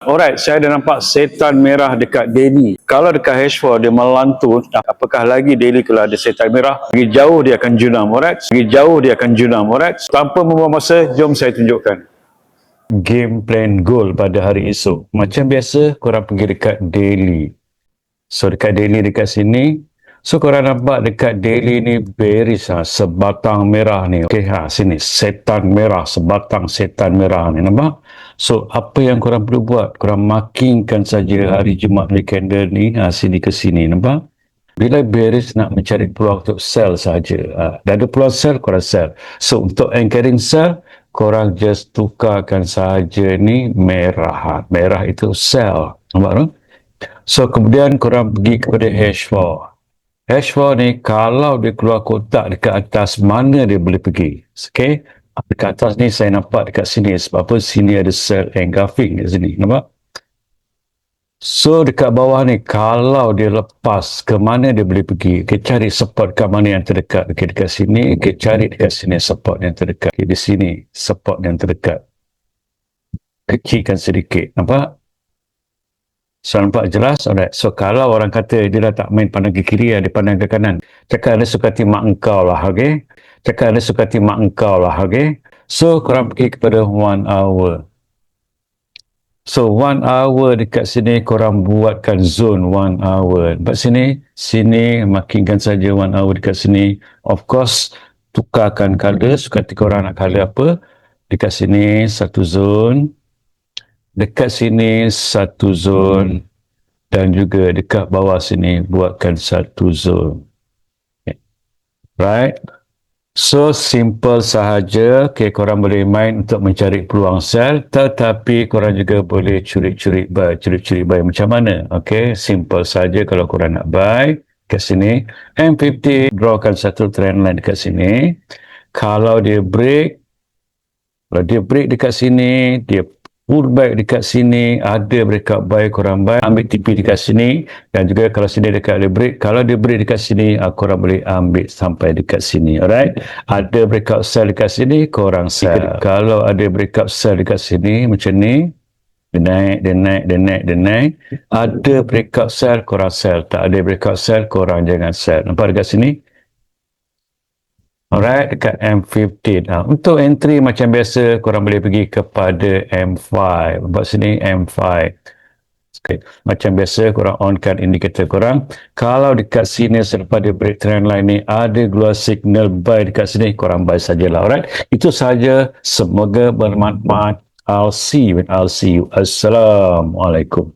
Alright, saya dah nampak setan merah dekat Daily. Kalau dekat H4 dia melantun, apakah lagi Daily kalau ada setan merah? Lagi jauh dia akan junam, alright? Lagi jauh dia akan junam, alright? Tanpa membuang masa, jom saya tunjukkan. Game plan goal pada hari esok. Macam biasa, korang pergi dekat Daily. So, dekat Daily dekat sini. So, korang nampak dekat Daily ni beris sebatang merah ni. Okay, sini setan merah, sebatang setan merah ni. Nampak? So, apa yang korang perlu buat? Korang markingkan saja hari Jumaat ni kalender ni, sini ke sini. Nampak? Bila beris nak mencari peluang untuk sell saja. Dah ada peluang sell, korang sell. So, untuk anchoring sell, korang just tukarkan saja ni merah. Merah itu sell. Nampak tak? So, kemudian korang pergi kepada H4. H4 ni, kalau dia keluar kotak dekat atas, mana dia boleh pergi? Okay? Dekat atas ni, saya nampak dekat sini. Sebab apa? Sini ada sell engulfing di sini. Nampak? So, dekat bawah ni, kalau dia lepas, ke mana dia boleh pergi? Okay, cari support kat mana yang terdekat. Okay, dekat sini. Okay, cari dekat sini support yang terdekat. Okay, di sini, support yang terdekat. Kecilkan sedikit. Nampak? So, nampak jelas? Alright. So, kalau orang kata dia dah tak main pandang ke kiri, dia pandang ke kanan. Cakap ada suka hati mak engkau lah, okay? Cakap ada suka hati mak engkau lah, okay? So, korang pergi kepada 1 hour. So, 1 hour dekat sini, korang buatkan zone 1 hour. Dekat sini makinkan saja 1 hour dekat sini. Of course, tukarkan color. Suka hati korang nak color apa. Dekat sini, satu zone. Dekat sini satu zone dan juga dekat bawah sini buatkan satu zone. Okay. Right? So simple sahaja. Okay, korang boleh main untuk mencari peluang sell, tetapi korang juga boleh curi-curi buy. Curi-curi buy macam mana? Okay, simple saja kalau korang nak buy. Kat sini, M50 drawkan satu trend line dekat sini. Kalau dia break dekat sini, dia pull back dekat sini, ada breakout buy, korang buy, ambil TP dekat sini, dan juga kalau sini dekat ada break, kalau dia break dekat sini, korang boleh ambil sampai dekat sini, alright? Ada breakout sell dekat sini, korang sell. Kalau ada breakout sell dekat sini, macam ni, dia naik. Ada breakout sell, korang sell. Tak ada breakout sell, korang jangan sell. Nampak dekat sini? Alright, dekat M15. Untuk entry macam biasa, korang boleh pergi kepada M5. Buat sini M5. Okay. Macam biasa, korang onkan indikator korang. Kalau dekat sini selepas dia break trend line ni, ada keluar signal buy dekat sini, korang buy sajalah. Alright, itu saja. Semoga bermanfaat. I'll see you. Assalamualaikum.